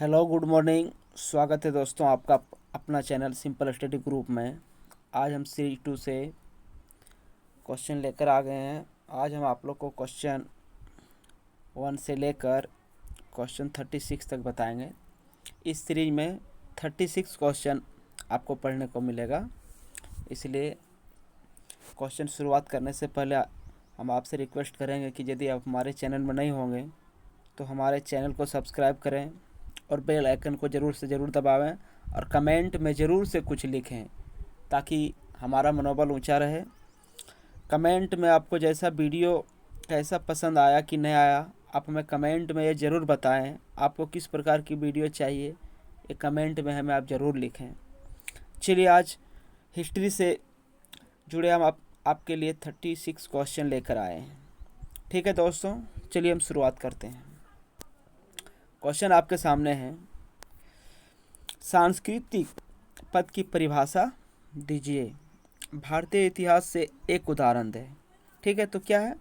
Hello good morning. स्वागत है दोस्तों आपका अपना चैनल सिंपल स्टडी ग्रुप में। आज हम सीरीज 2 से क्वेश्चन लेकर आ गए हैं। आज हम आप लोग को क्वेश्चन 1 से लेकर क्वेश्चन 36 तक बताएंगे। इस सीरीज में 36 क्वेश्चन आपको पढ़ने को मिलेगा, इसलिए क्वेश्चन शुरुआत करने से पहले हम आपसे रिक्वेस्ट करेंगे कि यदि आप हमारे चैनल में नहीं होंगे तो हमारे चैनल को सब्सक्राइब करें और बेल आइकन को ज़रूर से ज़रूर दबावें और कमेंट में ज़रूर से कुछ लिखें ताकि हमारा मनोबल ऊंचा रहे। कमेंट में आपको जैसा वीडियो कैसा पसंद आया कि नहीं आया, आप हमें कमेंट में ये ज़रूर बताएं। आपको किस प्रकार की वीडियो चाहिए ये कमेंट में हमें आप ज़रूर लिखें। चलिए, आज हिस्ट्री से जुड़े हम आपके लिए 36 क्वेश्चन लेकर आए हैं। ठीक है दोस्तों, चलिए हम शुरुआत करते हैं। क्वेश्चन आपके सामने है, सांस्कृतिक पद की परिभाषा दीजिए। भारतीय इतिहास से एक उदाहरण दें। ठीक है, तो क्या है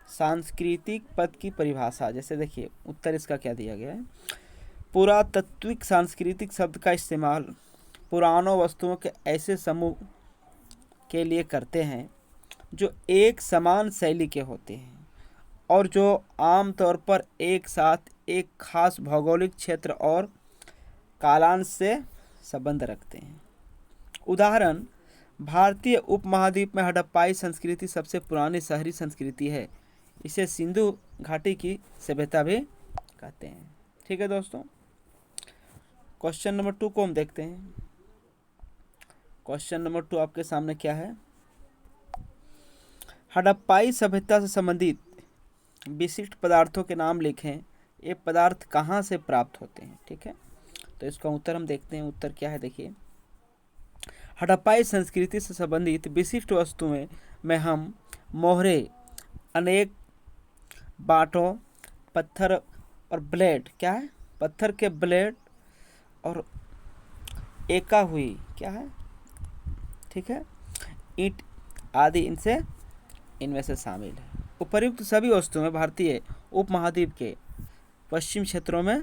सांस्कृतिक पद की परिभाषा? जैसे देखिए उत्तर इसका क्या दिया गया है। पुरातात्विक सांस्कृतिक शब्द का इस्तेमाल पुरानों वस्तुओं के ऐसे समूह के लिए करते हैं जो एक समान शैली के होते हैं और जो आमतौर पर एक साथ एक खास भौगोलिक क्षेत्र और कालांश से संबंध रखते हैं। उदाहरण, भारतीय उपमहाद्वीप में हड़प्पाई संस्कृति सबसे पुरानी शहरी संस्कृति है। इसे सिंधु घाटी की सभ्यता भी कहते हैं। ठीक है दोस्तों, क्वेश्चन नंबर 2 को हम देखते हैं। क्वेश्चन नंबर 2 आपके सामने क्या है। हड़प्पाई सभ्यता से संबंधित विशिष्ट पदार्थों के नाम लिखें। ये पदार्थ कहाँ से प्राप्त होते हैं? ठीक है, तो इसका उत्तर हम देखते हैं। उत्तर क्या है, देखिए हड़प्पाई संस्कृति से संबंधित विशिष्ट वस्तुएं में हम मोहरे, अनेक बाटों, पत्थर और ब्लेड, क्या है पत्थर के ब्लेड और एका हुई, क्या है ठीक है ईंट आदि इनमें से शामिल है। उपर्युक्त सभी वस्तुएं भारतीय उपमहाद्वीप के पश्चिम क्षेत्रों में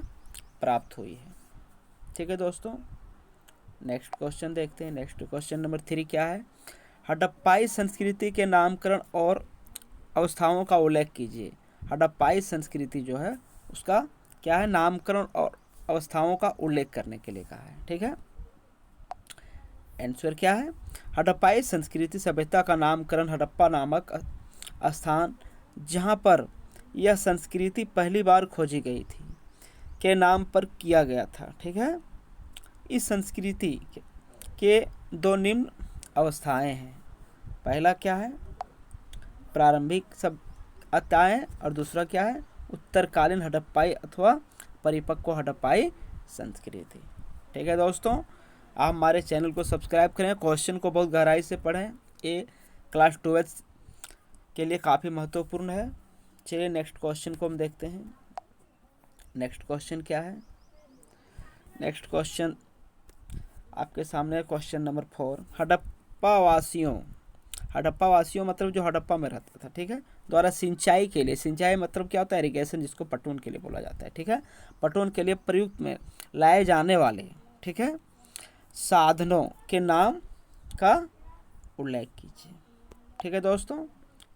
प्राप्त हुई है। ठीक है दोस्तों, नेक्स्ट क्वेश्चन देखते हैं। नेक्स्ट क्वेश्चन नंबर 3 क्या है। हड़प्पाई संस्कृति के नामकरण और अवस्थाओं का उल्लेख कीजिए। हड़प्पाई संस्कृति जो है उसका क्या है, नामकरण और अवस्थाओं का उल्लेख करने के लिए कहा है। ठीक है, आंसर क्या है। हड़प्पाई संस्कृति सभ्यता का नामकरण हड़प्पा नामक स्थान जहाँ पर यह संस्कृति पहली बार खोजी गई थी के नाम पर किया गया था। ठीक है, इस संस्कृति के 2 निम्न अवस्थाएं हैं। पहला क्या है, प्रारंभिक सभ्यताएं, और दूसरा क्या है, उत्तरकालीन हड़प्पाई अथवा परिपक्व हड़प्पाई संस्कृति। ठीक है दोस्तों, आप हमारे चैनल को सब्सक्राइब करें, क्वेश्चन को बहुत गहराई से पढ़ें। ये क्लास 12 के लिए काफ़ी महत्वपूर्ण है। चलिए नेक्स्ट क्वेश्चन को हम देखते हैं। नेक्स्ट क्वेश्चन क्या है। नेक्स्ट क्वेश्चन आपके सामने क्वेश्चन नंबर 4। हड़प्पा वासियों मतलब जो हड़प्पा में रहता था, ठीक है, द्वारा सिंचाई के लिए, सिंचाई मतलब क्या होता है, इरिगेशन, जिसको पटवन के लिए बोला जाता है। ठीक है, पटवन के लिए प्रयुक्त में लाए जाने वाले, ठीक है, साधनों के नाम का उल्लेख कीजिए। ठीक है दोस्तों,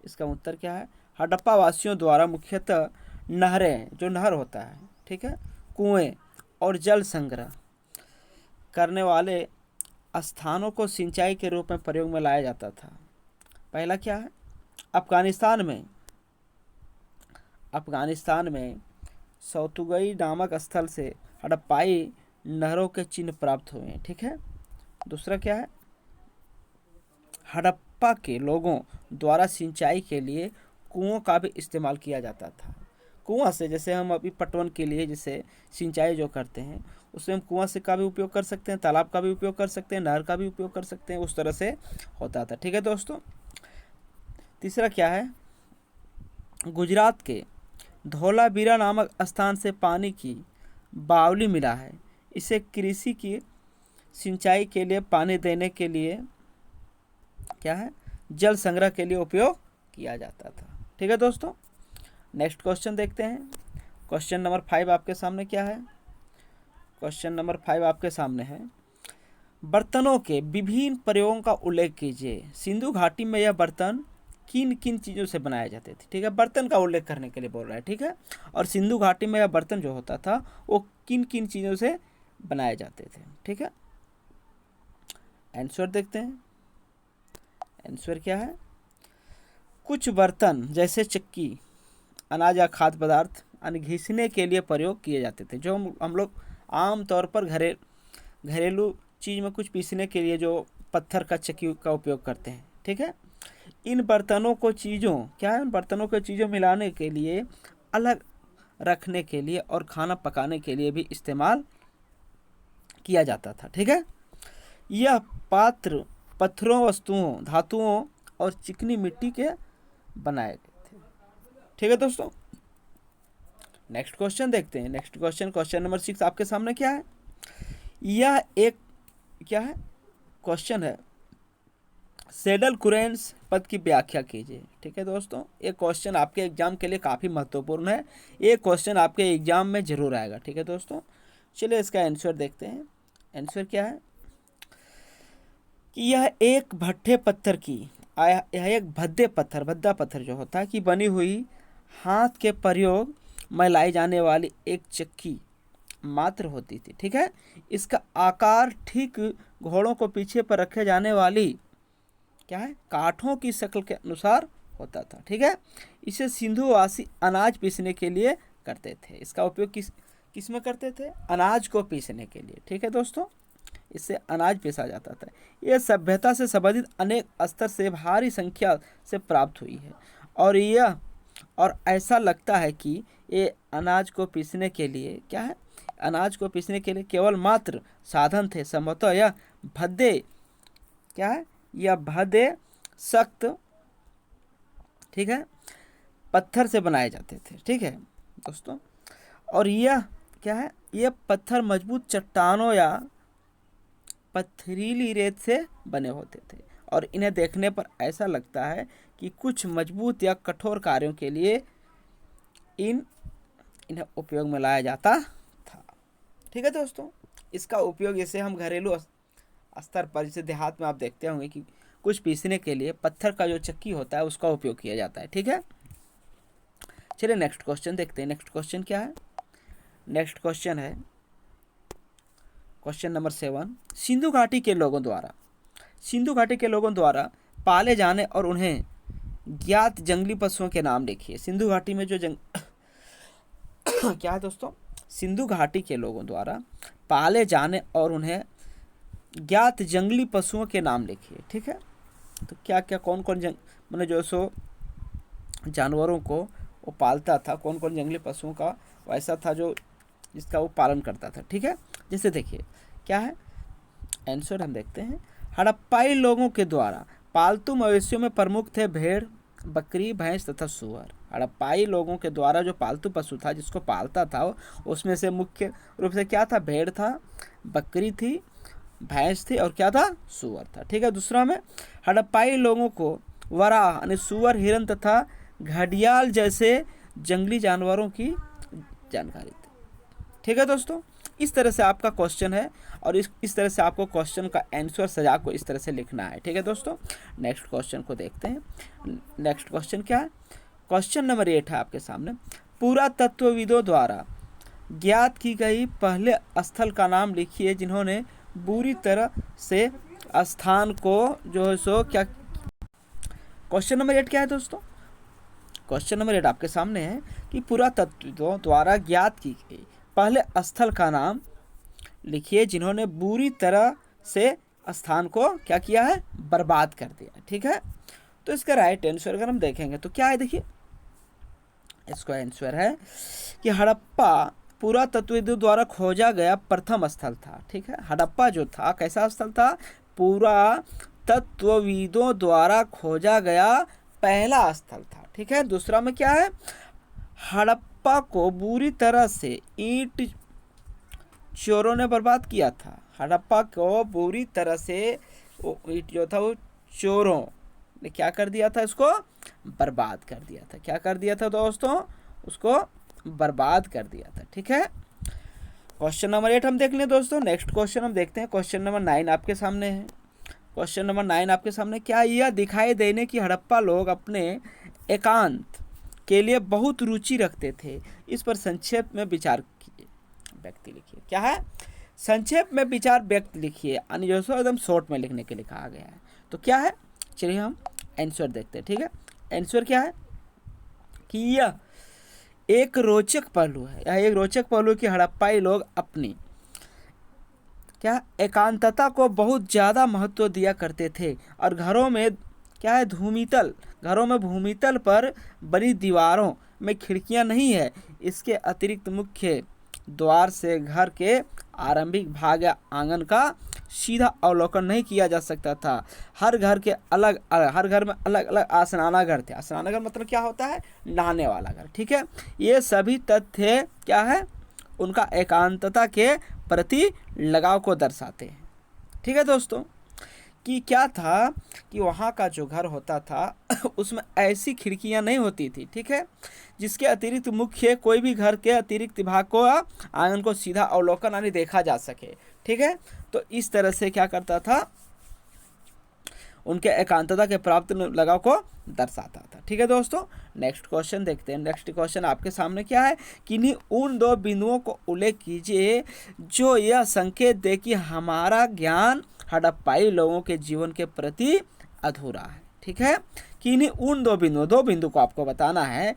इसका उत्तर क्या है। हड़प्पा वासियों द्वारा मुख्यतः नहरें, जो नहर होता है, ठीक है, कुएं और जल संग्रह करने वाले स्थानों को सिंचाई के रूप में प्रयोग में लाया जाता था। पहला क्या है, अफगानिस्तान में सौतुगई नामक स्थल से हड़प्पाई नहरों के चिन्ह प्राप्त हुए हैं। ठीक है, दूसरा क्या है, हड़प्पा के लोगों द्वारा सिंचाई के लिए कुओं का भी इस्तेमाल किया जाता था। कुआं से, जैसे हम अभी पटवन के लिए जैसे सिंचाई जो करते हैं उसमें हम कुआं से का भी उपयोग कर सकते हैं, तालाब का भी उपयोग कर सकते हैं, नहर का भी उपयोग कर सकते हैं, उस तरह से होता था। ठीक है दोस्तों, तीसरा क्या है, गुजरात के धोलावीरा नामक स्थान से पानी की बावली मिला है। इसे कृषि की सिंचाई के लिए, पानी देने के लिए, क्या है, जल संग्रह के लिए उपयोग किया जाता था। ठीक है दोस्तों, नेक्स्ट क्वेश्चन देखते हैं। क्वेश्चन नंबर 5 आपके सामने क्या है। क्वेश्चन नंबर 5 आपके सामने है। बर्तनों के विभिन्न प्रयोगों का उल्लेख कीजिए। सिंधु घाटी में यह बर्तन किन किन चीज़ों से बनाए जाते थे। ठीक है, बर्तन का उल्लेख करने के लिए बोल रहा है। ठीक है, और सिंधु घाटी में यह बर्तन जो होता था वो किन किन चीज़ों से बनाए जाते थे। ठीक है, आंसर देखते हैं। आंसर क्या है? कुछ बर्तन जैसे चक्की अनाज या खाद्य पदार्थ घिसने के लिए प्रयोग किए जाते थे, जो हम लोग आम तौर पर घरेलू चीज़ में कुछ पीसने के लिए जो पत्थर का चक्की का उपयोग करते हैं। ठीक है, इन बर्तनों को चीज़ों मिलाने के लिए, अलग रखने के लिए और खाना पकाने के लिए भी इस्तेमाल किया जाता था। ठीक है, यह पात्र पत्थरों, वस्तुओं, धातुओं और चिकनी मिट्टी के बनाए गए थे। ठीक है दोस्तों, नेक्स्ट क्वेश्चन देखते हैं। नेक्स्ट क्वेश्चन नंबर 6 आपके सामने क्या है? यह एक क्या है? क्वेश्चन है, सेडल कुरेंस पद की व्याख्या कीजिए। ठीक है दोस्तों, ये क्वेश्चन आपके एग्जाम के लिए काफ़ी महत्वपूर्ण है। ये क्वेश्चन आपके एग्जाम में जरूर आएगा। ठीक है दोस्तों, चलिए इसका आंसर देखते हैं। आंसर क्या है कि यह एक भद्दा पत्थर जो होता है कि बनी हुई हाथ के प्रयोग में लाई जाने वाली एक चक्की मात्र होती थी। ठीक है, इसका आकार ठीक घोड़ों को पीछे पर रखे जाने वाली क्या है काठों की शक्ल के अनुसार होता था। ठीक है, इसे सिंधुवासी अनाज पीसने के लिए करते थे। इसका उपयोग किस में करते थे? अनाज को पीसने के लिए। ठीक है दोस्तों, इससे अनाज पीसा जाता था। यह सभ्यता से संबंधित अनेक स्तर से भारी संख्या से प्राप्त हुई है, और ऐसा लगता है कि ये अनाज को पीसने के लिए क्या है? अनाज को पीसने के लिए केवल मात्र साधन थे। संभवतः यह भद्दे सख्त, ठीक है, पत्थर से बनाए जाते थे। ठीक है दोस्तों, और यह क्या है? यह पत्थर मजबूत चट्टानों या पथरीली रेत से बने होते थे, और इन्हें देखने पर ऐसा लगता है कि कुछ मजबूत या कठोर कार्यों के लिए इन्हें उपयोग में लाया जाता था। ठीक है दोस्तों, इसका उपयोग जैसे हम घरेलू स्तर पर, जैसे देहात में आप देखते होंगे कि कुछ पीसने के लिए पत्थर का जो चक्की होता है उसका उपयोग किया जाता है। ठीक है, चलिए नेक्स्ट क्वेश्चन देखते हैं। नेक्स्ट क्वेश्चन क्या है? नेक्स्ट क्वेश्चन है क्वेश्चन नंबर 7। सिंधु घाटी के लोगों द्वारा पाले जाने और उन्हें ज्ञात जंगली पशुओं के नाम लिखिए। सिंधु घाटी में जो क्या है दोस्तों? सिंधु घाटी के लोगों द्वारा पाले जाने और उन्हें ज्ञात जंगली पशुओं के नाम लिखिए। ठीक है, तो क्या क्या कौन कौन मतलब जो सो जानवरों को वो पालता था, कौन कौन जंगली पशुओं का वैसा था जो जिसका वो पालन करता था। ठीक है, जैसे देखिए क्या है आंसर हम देखते हैं। हड़प्पाई लोगों के द्वारा पालतू मवेशियों में प्रमुख थे भेड़, बकरी, भैंस तथा सुअर। हड़प्पाई लोगों के द्वारा जो पालतू पशु था, जिसको पालता था, उसमें से मुख्य रूप से क्या था? भेड़ था, बकरी थी, भैंस थी, और क्या था? सुअर था। ठीक है, दूसरा में हड़प्पाई लोगों को वराह यानी सुअर, हिरन तथा घड़ियाल जैसे जंगली जानवरों की जानकारी थी। ठीक है दोस्तों, इस तरह से आपका क्वेश्चन है, और इस तरह से आपको क्वेश्चन का आंसर सजा को इस तरह से लिखना है। ठीक है दोस्तों, नेक्स्ट क्वेश्चन को देखते हैं। नेक्स्ट क्वेश्चन क्या है? क्वेश्चन नंबर 8 है आपके सामने। पुरातत्वविदों द्वारा ज्ञात की गई पहले स्थल का नाम लिखिए जिन्होंने बुरी तरह से स्थान को जो है सो क्या। क्वेश्चन नंबर 8 क्या है दोस्तों? क्वेश्चन नंबर 8 आपके सामने है कि पुरातत्वविदों द्वारा ज्ञात की गई पहले स्थल का नाम लिखिए जिन्होंने बुरी तरह से स्थान को क्या किया है? बर्बाद कर दिया। ठीक है, तो इसका राइट आंसर अगर हम देखेंगे तो क्या है? देखिए इसका आंसर है कि हड़प्पा पुरातत्वविदों द्वारा खोजा गया प्रथम स्थल था। ठीक है, हड़प्पा जो था कैसा स्थल था? पुरातत्वविदों द्वारा खोजा गया पहला स्थल था। ठीक है, दूसरा में क्या है? हड़प्पा को बुरी तरह से ईंट चोरों ने बर्बाद किया था। हड़प्पा को बुरी तरह से ईंट जो था वो चोरों ने क्या कर दिया था? इसको बर्बाद कर दिया था। क्या कर दिया था दोस्तों? उसको बर्बाद कर दिया था। ठीक है, क्वेश्चन नंबर 8 हम देख लें दोस्तों। नेक्स्ट क्वेश्चन हम देखते हैं, क्वेश्चन नंबर 9 आपके सामने है। क्वेश्चन नंबर 9 आपके सामने क्या यह दिखाई देने की हड़प्पा लोग अपने एकांत के लिए बहुत रुचि रखते थे, इस पर संक्षेप में विचार कीजिए, व्यक्ति लिखिए। क्या है? संक्षेप में विचार व्यक्त लिखिए, यानी जो सो एकदम शॉर्ट में लिखने के लिए कहा गया है। तो क्या है, चलिए हम आंसर देखते हैं। ठीक है, आंसर क्या है कि यह एक रोचक पहलू है, यह एक रोचक पहलू कि हड़प्पाई लोग अपनी क्या एकांतता को बहुत ज़्यादा महत्व दिया करते थे और घरों में क्या है घरों में भूमितल पर बनी दीवारों में खिड़कियां नहीं है, इसके अतिरिक्त मुख्य द्वार से घर के आरंभिक भाग या आंगन का सीधा अवलोकन नहीं किया जा सकता था। हर घर में अलग अलग आसनानाघर थे। आसनानाघर मतलब क्या होता है? नहाने वाला घर। ठीक है, ये सभी तथ्य क्या है, उनका एकांतता के प्रति लगाव को दर्शाते हैं। ठीक है दोस्तों, कि क्या था कि वहाँ का जो घर होता था उसमें ऐसी खिड़कियाँ नहीं होती थी, ठीक है, जिसके अतिरिक्त मुख्य कोई भी घर के अतिरिक्त भाग को आंगन को सीधा अवलोकन यानी देखा जा सके। ठीक है, तो इस तरह से क्या करता था, उनके एकांतता के प्राप्त लगाव को दर्शाता था। ठीक है दोस्तों, नेक्स्ट क्वेश्चन देखते हैं। नेक्स्ट क्वेश्चन आपके सामने क्या है, किन्हीं उन दो बिंदुओं को उल्लेख कीजिए जो यह संकेत दे कि हमारा ज्ञान हड़प्पाई लोगों के जीवन के प्रति अधूरा है। ठीक है, किन्हीं उन दो बिंदु को आपको बताना है।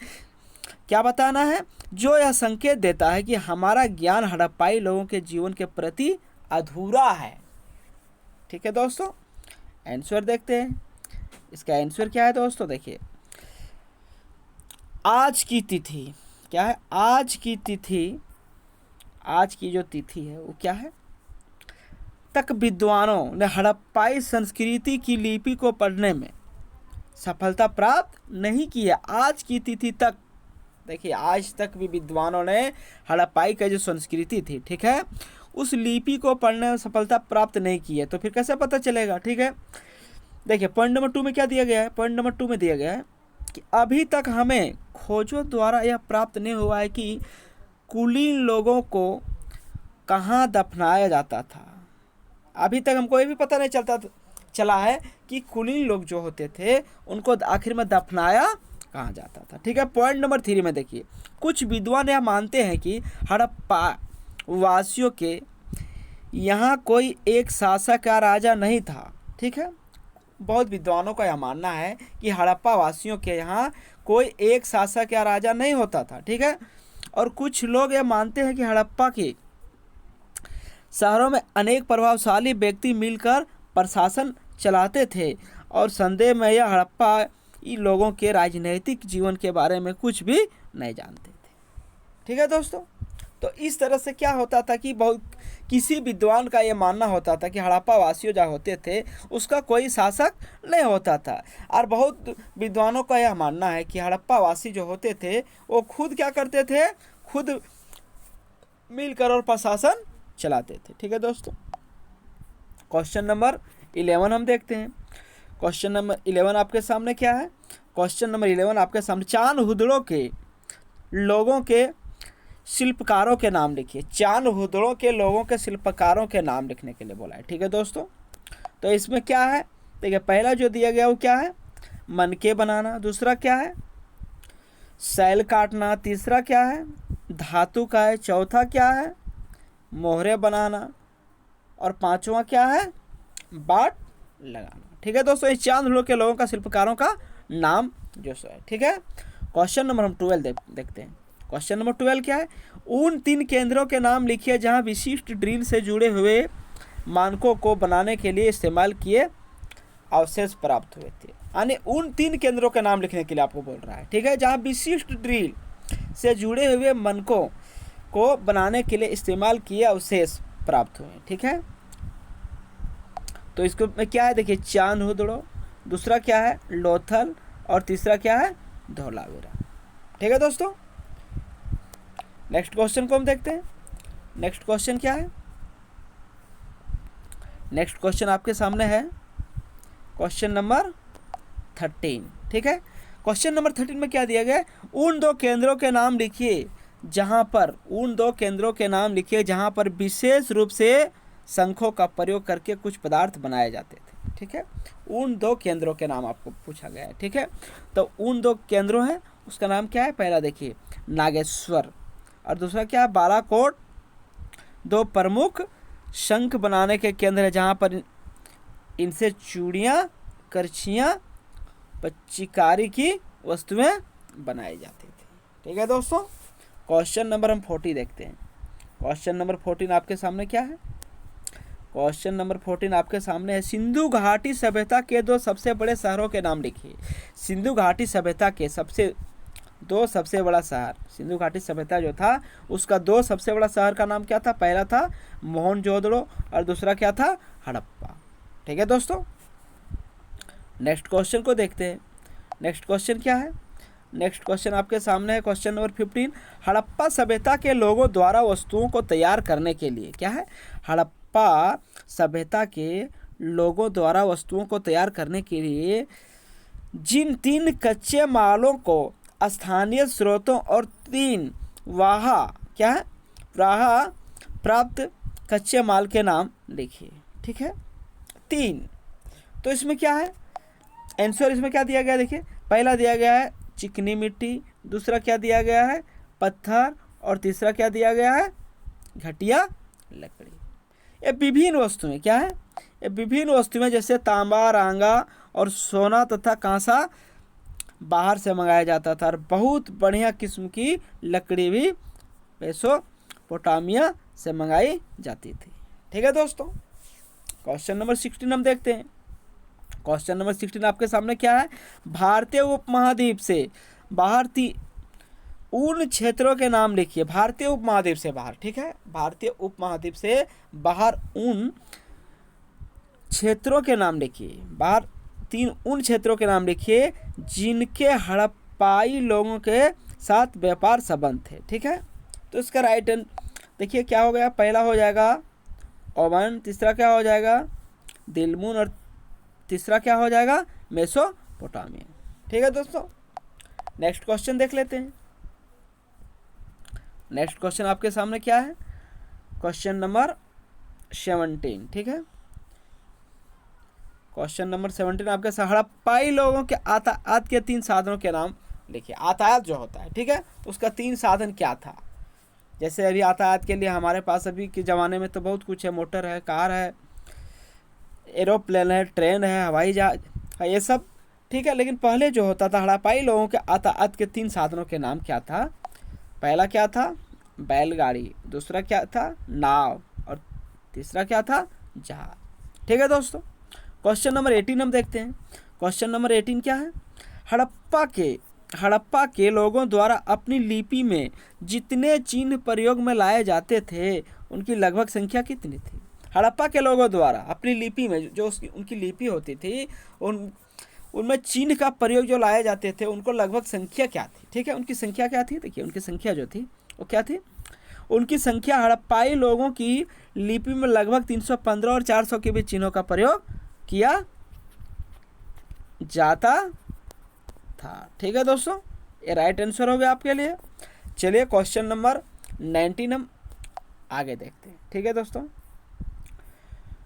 क्या बताना है? जो यह संकेत देता है कि हमारा ज्ञान हड़प्पाई लोगों के जीवन के प्रति अधूरा है। ठीक है दोस्तों, आंसर देखते हैं। इसका आंसर क्या है दोस्तों, देखिए, आज की तिथि क्या है, आज की जो तिथि है वो क्या है, तक विद्वानों ने हड़प्पाई संस्कृति की लिपि को पढ़ने में सफलता प्राप्त नहीं की है। आज की तिथि तक, देखिए, आज तक भी विद्वानों ने हड़प्पाई का जो संस्कृति थी, ठीक है, उस लिपि को पढ़ने में सफलता प्राप्त नहीं की है। तो फिर कैसे पता चलेगा? ठीक है, देखिए, पॉइंट नंबर 2 में क्या दिया गया है? पॉइंट नंबर 2 में दिया गया है कि अभी तक हमें खोजों द्वारा यह प्राप्त नहीं हुआ है कि कुलीन लोगों को कहाँ दफनाया जाता था। अभी तक हमको ये भी पता नहीं चला है कि कुलीन लोग जो होते थे उनको आखिर में दफनाया कहाँ जाता था। ठीक है, पॉइंट नंबर 3 में देखिए, कुछ विद्वान यह मानते हैं कि हड़प्पा वासियों के यहाँ कोई एक शासक या राजा नहीं था। ठीक है, बहुत विद्वानों का यह मानना है कि हड़प्पा वासियों के यहाँ कोई एक शासक या राजा नहीं होता था। ठीक है, और कुछ लोग यह मानते हैं कि हड़प्पा के शहरों में अनेक प्रभावशाली व्यक्ति मिलकर प्रशासन चलाते थे और संदेह में यह हड़प्पा इन लोगों के राजनीतिक जीवन के बारे में कुछ भी नहीं जानते थे। ठीक है दोस्तों, तो इस तरह से क्या होता था कि किसी विद्वान का ये मानना होता था कि हड़प्पा वासियों जो होते थे उसका कोई शासक नहीं होता था, और बहुत विद्वानों का यह मानना है कि हड़प्पा वासी जो होते थे वो खुद क्या करते थे, खुद मिलकर और प्रशासन चलाते थे। ठीक है दोस्तों, क्वेश्चन नंबर 11 हम देखते हैं। क्वेश्चन नंबर 11 आपके सामने क्या है? क्वेश्चन नंबर 11 आपके सामने, चांद हुदड़ों के लोगों के शिल्पकारों के नाम लिखिए। चांद हुदड़ों के लोगों के शिल्पकारों के नाम लिखने के लिए बोला है। ठीक है दोस्तों, तो इसमें क्या है, देखिए, पहला जो दिया गया वो क्या है, मनके बनाना। दूसरा क्या है, सैल काटना। तीसरा क्या है, धातु का है। चौथा क्या है, मोहरे बनाना। और पांचवा क्या है, बाट लगाना। ठीक है दोस्तों, इस चांद हुदड़ों के लोगों का शिल्पकारों का नाम जो सो है। ठीक है, क्वेश्चन नंबर हम 12 देखते हैं। क्वेश्चन नंबर 12 क्या है, उन 3 केंद्रों के नाम लिखिए जहां विशिष्ट ड्रिल से जुड़े हुए मानकों को बनाने के लिए इस्तेमाल किए अवशेष प्राप्त हुए थे। यानी उन 3 केंद्रों के नाम लिखने के लिए आपको बोल रहा है। ठीक है, जहां विशिष्ट ड्रिल से जुड़े हुए मानकों को बनाने के लिए इस्तेमाल किए अवशेष प्राप्त हुए। ठीक है, तो इसको में क्या है, देखिए, चांद हुदड़ो, दूसरा क्या है, लोथल, और तीसरा क्या है, धौलावीरा। ठीक है दोस्तों, नेक्स्ट क्वेश्चन को हम देखते हैं। नेक्स्ट क्वेश्चन क्या है, नेक्स्ट क्वेश्चन आपके सामने है क्वेश्चन नंबर 13। ठीक है, क्वेश्चन नंबर 13 में क्या दिया गया है, उन 2 केंद्रों के नाम लिखिए जहाँ पर उन दो केंद्रों के नाम लिखिए जहाँ पर विशेष रूप से शंखों का प्रयोग करके कुछ पदार्थ बनाए जाते थे। ठीक है, उन दो केंद्रों के नाम आपको पूछा गया है। ठीक है, तो उन दो केंद्रों हैं, उसका नाम क्या है? पहला देखिए नागेश्वर, और दूसरा क्या है? बालाकोट। दो प्रमुख शंख बनाने के केंद्र है जहाँ पर इनसे चूड़ियाँ, करछियाँ, चिकारी की वस्तुएं बनाई जाती थी। ठीक है दोस्तों, क्वेश्चन नंबर हम 40 देखते हैं। क्वेश्चन नंबर 14 आपके सामने क्या है? क्वेश्चन नंबर 14 आपके सामने है, सिंधु घाटी सभ्यता के दो सबसे बड़े शहरों के नाम लिखिए। सिंधु घाटी सभ्यता के दो सबसे बड़ा शहर, सिंधु घाटी सभ्यता जो था उसका दो सबसे बड़ा शहर का नाम क्या था? पहला था मोहनजोदड़ो और दूसरा क्या था? हड़प्पा। ठीक है दोस्तों, नेक्स्ट क्वेश्चन को देखते हैं। नेक्स्ट क्वेश्चन क्या है? नेक्स्ट क्वेश्चन आपके सामने है क्वेश्चन नंबर 15, हड़प्पा सभ्यता के लोगों द्वारा वस्तुओं को तैयार करने के लिए, क्या है? हड़प्पा सभ्यता के लोगों द्वारा वस्तुओं को तैयार करने के लिए जिन 3 कच्चे मालों को स्थानीय स्रोतों और 3 वहाँ क्या है प्राप्त कच्चे माल के नाम लिखिए। ठीक है, 3। तो इसमें क्या है आंसर? इसमें क्या दिया गया? देखिए, पहला दिया गया है चिकनी मिट्टी, दूसरा क्या दिया गया है? पत्थर, और तीसरा क्या दिया गया है? घटिया लकड़ी। ये विभिन्न वस्तुएं क्या है? ये विभिन्न वस्तुएं जैसे तांबा, रांगा और सोना तथा कांसा बाहर से मंगाया जाता था, और बहुत बढ़िया किस्म की लकड़ी भी मेसोपोटामिया से मंगाई जाती थी। ठीक है दोस्तों, क्वेश्चन नंबर 16 हम देखते हैं। क्वेश्चन नंबर 16 आपके सामने क्या है? भारतीय उपमहाद्वीप से बाहर उन क्षेत्रों के नाम लिखिए। भारतीय उपमहाद्वीप से बाहर, ठीक है, भारतीय उपमहाद्वीप से बाहर उन क्षेत्रों के नाम लिखिए। बाहर उन क्षेत्रों के नाम लिखिए जिनके हड़प्पाई लोगों के साथ व्यापार संबंध थे। ठीक है, तो इसका राइट देखिए क्या हो गया? पहला हो जाएगा ओमान, तीसरा क्या हो जाएगा? दिलमुन, और तीसरा क्या हो जाएगा? मेसोपोटामिया। ठीक है दोस्तों, नेक्स्ट क्वेश्चन देख लेते हैं। नेक्स्ट क्वेश्चन आपके सामने क्या है? Question number 17। ठीक है, क्वेश्चन नंबर 17 आपके हड़प्पाई लोगों के यातायात के 3 साधनों के नाम लिखिए। यातायात जो होता है, ठीक है, उसका 3 साधन क्या था? जैसे अभी यातायात के लिए हमारे पास अभी के ज़माने में तो बहुत कुछ है, मोटर है, कार है, एरोप्लेन है, ट्रेन है, हवाई जहाज है, ये सब ठीक है। लेकिन पहले जो होता था, हड़प्पाई लोगों के यातायात के 3 साधनों के नाम क्या था? पहला क्या था? बैलगाड़ी, दूसरा क्या था? नाव, और तीसरा क्या था? जहाज। ठीक है दोस्तों, क्वेश्चन नंबर 18 हम देखते हैं। क्वेश्चन नंबर 18 क्या है? हड़प्पा के लोगों द्वारा अपनी लिपि में जितने चिन्ह प्रयोग में लाए जाते थे उनकी लगभग संख्या कितनी थी? हड़प्पा के लोगों द्वारा अपनी लिपि में जो उनकी लिपि होती थी उनमें चिन्ह का प्रयोग जो लाए जाते थे उनको लगभग संख्या क्या थी? ठीक है, उनकी संख्या क्या थी? देखिए, उनकी संख्या जो थी वो क्या थी? उनकी संख्या हड़प्पाई लोगों की लिपि में लगभग 315 और 400 के बीच चिन्हों का प्रयोग किया जाता था। ठीक है दोस्तों, ये राइट आंसर हो गया आपके लिए। चलिए क्वेश्चन नंबर 19 हम आगे देखते हैं। ठीक है दोस्तों,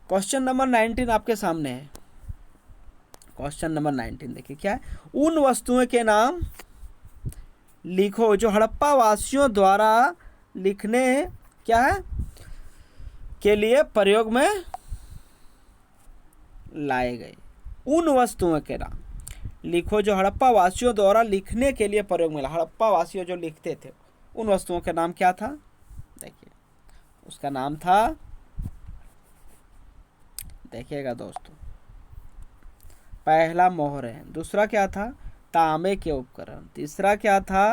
क्वेश्चन नंबर 19 आपके सामने है। क्वेश्चन नंबर 19 देखिए क्या है? उन वस्तुओं के नाम लिखो जो हड़प्पा वासियों द्वारा लिखने क्या है के लिए प्रयोग में लाए गए। उन वस्तुओं के नाम लिखो जो हड़प्पा वासियों द्वारा लिखने के लिए प्रयोग में, हड़प्पा वासियों जो लिखते थे उन वस्तुओं का नाम क्या था? देखिए, उसका नाम था, देखिएगा दोस्तों, पहला मोहरे, दूसरा क्या था? तांबे के उपकरण, तीसरा क्या था?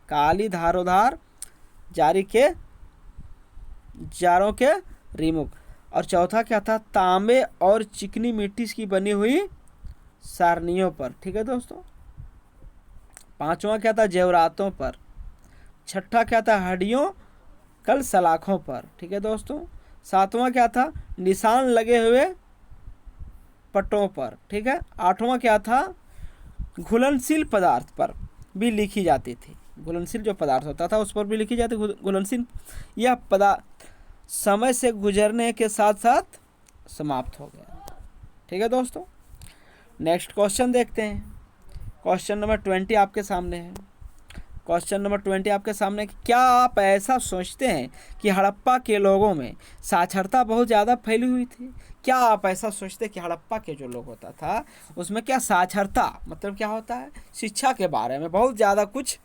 काली धारोधार जारों के रिमुख, और चौथा क्या था? तांबे और चिकनी मिट्टी की बनी हुई सारनियों पर। ठीक है दोस्तों, पांचवा क्या था? जेवरातों पर। छठा क्या था? हड्डियों कल सलाखों पर। ठीक है दोस्तों, सातवां क्या था? निशान लगे हुए पट्टों पर। ठीक है, आठवां क्या था? घुलनशील पदार्थ पर भी लिखी जाती थी। घुलनशील जो पदार्थ होता था उस पर भी लिखी जाती घुलनशील। यह पदार्थ समय से गुजरने के साथ साथ समाप्त हो गया। ठीक है दोस्तों, नेक्स्ट क्वेश्चन देखते हैं। क्वेश्चन नंबर 20 आपके सामने है। क्वेश्चन नंबर 20 आपके सामने है कि क्या आप ऐसा सोचते हैं कि हड़प्पा के लोगों में साक्षरता बहुत ज़्यादा फैली हुई थी? क्या आप ऐसा सोचते हैं कि हड़प्पा के जो लोग होता था उसमें क्या साक्षरता मतलब क्या होता है, शिक्षा के बारे में बहुत ज़्यादा कुछ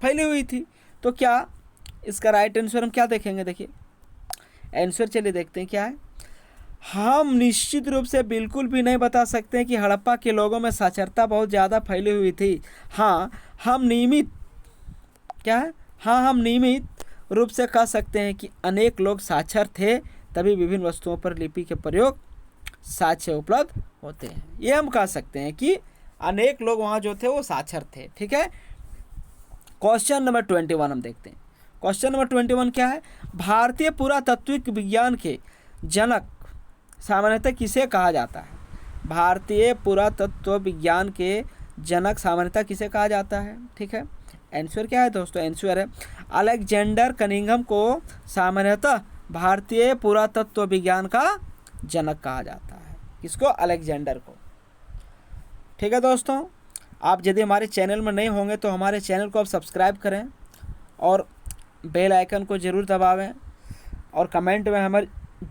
फैली हुई थी? तो क्या इसका राइट आंसर हम क्या देखेंगे? देखिए आंसर चलिए देखते हैं क्या है। हम निश्चित रूप से बिल्कुल भी नहीं बता सकते कि हड़प्पा के लोगों में साक्षरता बहुत ज़्यादा फैली हुई थी। हाँ हम नियमित क्या है, हाँ हम नियमित रूप से कह सकते हैं कि अनेक लोग साक्षर थे, तभी विभिन्न वस्तुओं पर लिपि के प्रयोग साक्ष्य उपलब्ध होते हैं। ये हम कह सकते हैं कि अनेक लोग वहाँ जो थे वो साक्षर थे। ठीक है, क्वेश्चन नंबर 21 हम देखते हैं। क्वेश्चन नंबर 21 क्या है? भारतीय पुरातत्विक विज्ञान के जनक सामान्यतः किसे कहा जाता है? भारतीय पुरातत्व विज्ञान के जनक सामान्यतः किसे कहा जाता है? ठीक है, आंसर क्या है दोस्तों? आंसर है अलेक्जेंडर कनिंघम को सामान्यतः भारतीय पुरातत्व विज्ञान का जनक कहा जाता है। किसको? अलेक्जेंडर को। ठीक है दोस्तों, आप यदि हमारे चैनल में नहीं होंगे तो हमारे चैनल को आप सब्सक्राइब करें और बेल आइकन को ज़रूर दबावें और कमेंट में हमें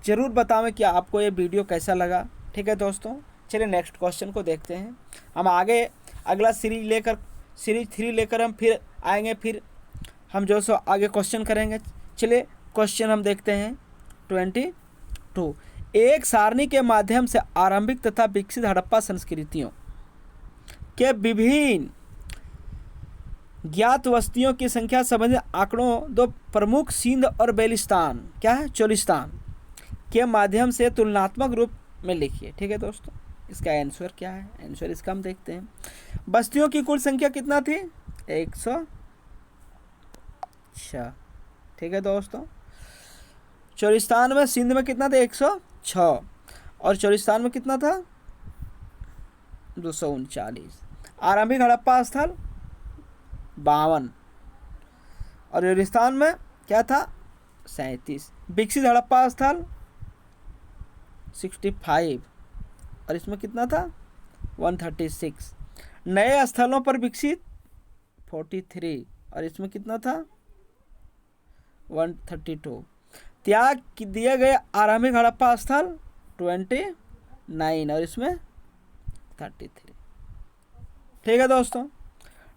ज़रूर बतावें कि आपको ये वीडियो कैसा लगा। ठीक है दोस्तों, चलिए नेक्स्ट क्वेश्चन को देखते हैं। हम आगे अगला सीरीज 3 लेकर हम फिर आएंगे, फिर हम जो सो आगे क्वेश्चन करेंगे। चलिए क्वेश्चन हम देखते हैं 22। एक सारणी के माध्यम से आरंभिक तथा विकसित हड़प्पा संस्कृतियों के विभिन्न ज्ञात वस्तुओं की संख्या संबंधित आंकड़ों दो प्रमुख सिंध और बेलिस्तान क्या है चोलिस्तान के माध्यम से तुलनात्मक रूप में लिखिए। ठीक है दोस्तों, इसका आंसर क्या है? आंसर इसका हम देखते हैं। बस्तियों की कुल संख्या कितना थी? 106। ठीक है दोस्तों, चोलिस्तान में सिंध में कितना था? 106 और चोलिस्तान में कितना था? 239। आरंभिक हड़प्पा स्थल 52 और चोलिस्तान में क्या था? 37। विकसित हड़प्पा स्थल 65 और इसमें कितना था? 136। नए स्थलों पर विकसित 43 और इसमें कितना था? 132। त्याग दिए गए आरंभिक हड़प्पा स्थल 29 और इसमें 33। ठीक है दोस्तों,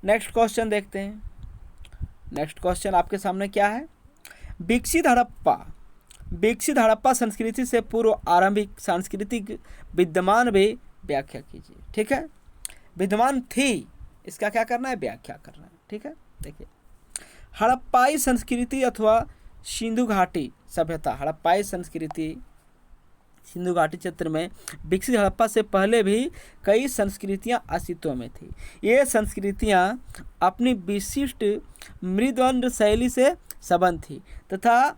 नेक्स्ट क्वेश्चन देखते हैं। नेक्स्ट क्वेश्चन आपके सामने क्या है? विकसित हड़प्पा संस्कृति से पूर्व आरंभिक सांस्कृतिक विद्यमान भी व्याख्या कीजिए। ठीक है, विद्यमान थी, इसका क्या करना है? व्याख्या करना है। ठीक है, देखिए हड़प्पाई संस्कृति अथवा सिंधु घाटी सभ्यता। हड़प्पाई संस्कृति सिंधु घाटी क्षेत्र में विकसित हड़प्पा से पहले भी कई संस्कृतियां अस्तित्व में थी। ये संस्कृतियां अपनी विशिष्ट मृदुवर्ण शैली से संबद्ध थी तथा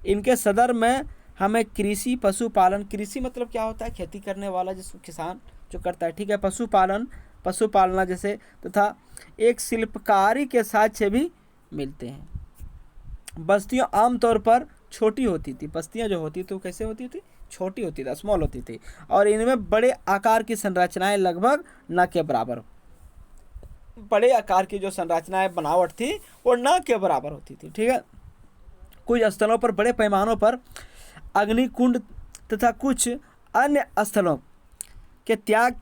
इनके सदर में हमें कृषि पशुपालन, कृषि मतलब क्या होता है? खेती करने वाला जिसको किसान जो करता है। ठीक है, पशुपालना जैसे तथा एक शिल्पकारी के साक्ष्य भी मिलते हैं। बस्तियां आमतौर पर छोटी होती थी। बस्तियां जो होती थी वो कैसे होती थी? छोटी होती थी, स्मॉल होती थी और इनमें बड़े आकार की संरचनाएं लगभग न के बराबर, बड़े आकार की जो संरचनाएं बनावट थी वो न के बराबर होती थी। ठीक है, कुछ स्थलों पर बड़े पैमानों पर अग्निकुंड तथा कुछ अन्य स्थलों के त्याग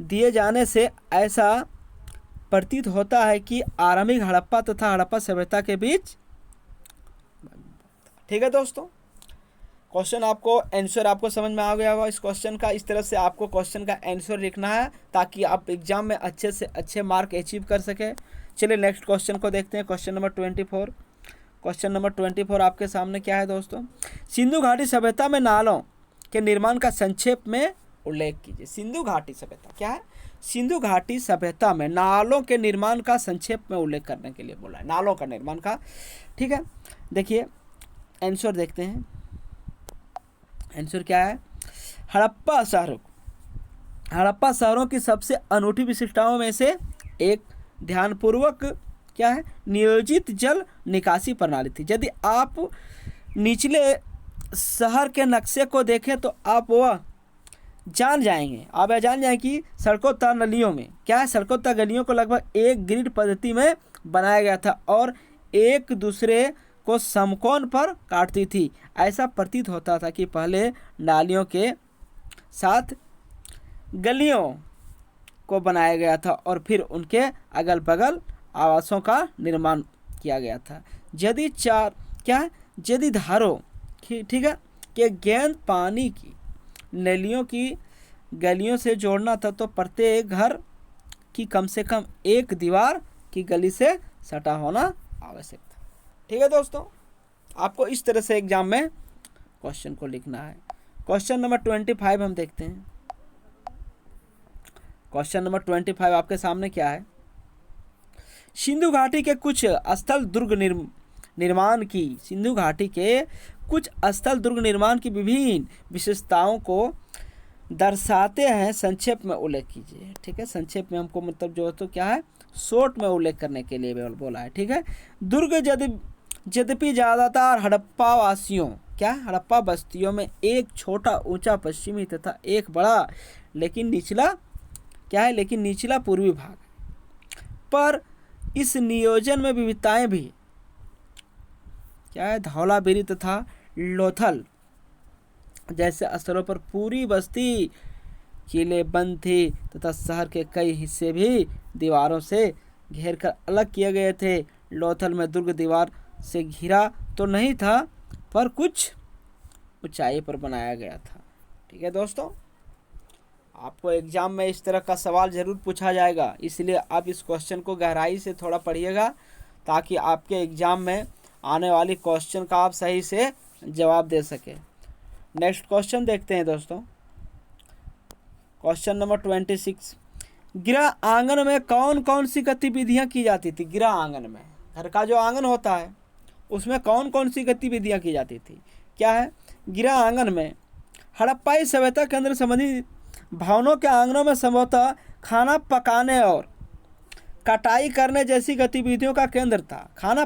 दिए जाने से ऐसा प्रतीत होता है कि आरंभिक हड़प्पा तथा हड़प्पा सभ्यता के बीच। ठीक है दोस्तों, क्वेश्चन आपको आंसर आपको समझ में आ गया होगा इस क्वेश्चन का। इस तरह से आपको क्वेश्चन का आंसर लिखना है ताकि आप एग्जाम में अच्छे से अच्छे मार्क अचीव कर सकें। चलिए नेक्स्ट क्वेश्चन को देखते हैं। Question number 24। क्वेश्चन नंबर 24 आपके सामने क्या है दोस्तों? सिंधु घाटी सभ्यता में नालों के निर्माण का संक्षेप में उल्लेख कीजिए। सिंधु घाटी सभ्यता क्या है? सिंधु घाटी सभ्यता में नालों के निर्माण का संक्षेप में उल्लेख करने के लिए बोला है, नालों का निर्माण का। ठीक है, देखिए आंसर देखते हैं। आंसर क्या है? हड़प्पा शहरों की सबसे अनूठी विशिष्टताओं में से एक ध्यानपूर्वक क्या है, नियोजित जल निकासी प्रणाली थी। यदि आप निचले शहर के नक्शे को देखें तो आप वह जान जाएंगे, आप यह जान जाएंगे कि सड़कों तथा नलियों में क्या है, सड़कों तथा गलियों को लगभग एक ग्रिड पद्धति में बनाया गया था और एक दूसरे को समकोण पर काटती थी। ऐसा प्रतीत होता था कि पहले नालियों के साथ गलियों को बनाया गया था और फिर उनके अगल बगल आवासों का निर्माण किया गया था। यदि यदि धारों ठीक है कि गेंद पानी की नलियों की गलियों से जोड़ना था तो प्रत्येक घर की कम से कम एक दीवार की गली से सटा होना आवश्यक था। ठीक है दोस्तों, आपको इस तरह से एग्जाम में क्वेश्चन को लिखना है। क्वेश्चन नंबर 25 हम देखते हैं। क्वेश्चन नंबर 25 आपके सामने क्या है, सिंधु घाटी के कुछ स्थल दुर्ग निर्माण की सिंधु घाटी के कुछ स्थल दुर्ग निर्माण की विभिन्न विशेषताओं को दर्शाते हैं, संक्षेप में उल्लेख कीजिए। ठीक है, संक्षेप में हमको मतलब जो है तो क्या है, शॉर्ट में उल्लेख करने के लिए बोला है। ठीक है, दुर्ग यद्यपि ज़्यादातर हड़प्पा बस्तियों में एक छोटा ऊंचा पश्चिमी तथा एक बड़ा लेकिन निचला पूर्वी भाग, पर इस नियोजन में विविधताएं भी क्या है, धौलागिरी तथा लोथल जैसे स्थलों पर पूरी बस्ती किले बंद थी तथा शहर के कई हिस्से भी दीवारों से घेर कर अलग किए गए थे। लोथल में दुर्ग दीवार से घिरा तो नहीं था पर कुछ ऊंचाई पर बनाया गया था। ठीक है दोस्तों, आपको एग्जाम में इस तरह का सवाल ज़रूर पूछा जाएगा, इसलिए आप इस क्वेश्चन को गहराई से थोड़ा पढ़िएगा ताकि आपके एग्जाम में आने वाली क्वेश्चन का आप सही से जवाब दे सके। नेक्स्ट क्वेश्चन देखते हैं दोस्तों। क्वेश्चन नंबर 26, गृह आंगन में कौन कौन सी गतिविधियां की जाती थी। गृह आंगन में, घर का जो आंगन होता है उसमें कौन कौन सी गतिविधियां की जाती थी। क्या है, गृह आंगन में हड़प्पाई सभ्यता के अंदर संबंधित भवनों के आंगनों में संभवतः खाना पकाने और कटाई करने जैसी गतिविधियों का केंद्र था। खाना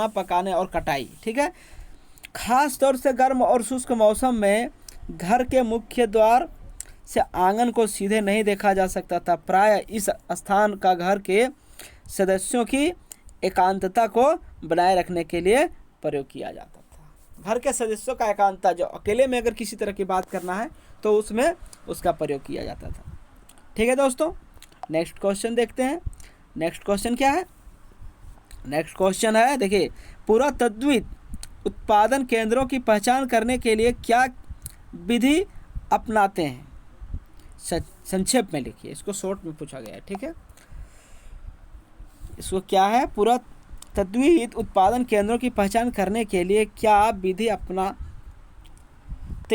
पकाने और कटाई। ठीक है, खास तौर से गर्म और शुष्क मौसम में घर के मुख्य द्वार से आंगन को सीधे नहीं देखा जा सकता था। प्राय इस स्थान का घर के सदस्यों की एकांतता को बनाए रखने के लिए प्रयोग किया जाता था। घर के सदस्यों का एकांतता, जो अकेले में अगर किसी तरह की बात करना है तो उसमें उसका प्रयोग किया जाता था। ठीक है दोस्तों, नेक्स्ट क्वेश्चन देखते हैं। नेक्स्ट क्वेश्चन क्या है, नेक्स्ट क्वेश्चन है देखिए, पुरातत्विक उत्पादन केंद्रों की पहचान करने के लिए क्या विधि अपनाते हैं। संक्षेप में लिखिए, इसको शॉर्ट में पूछा गया है। ठीक है, इसको क्या है, पुरातत्विक उत्पादन केंद्रों की पहचान करने के लिए क्या विधि अपनाते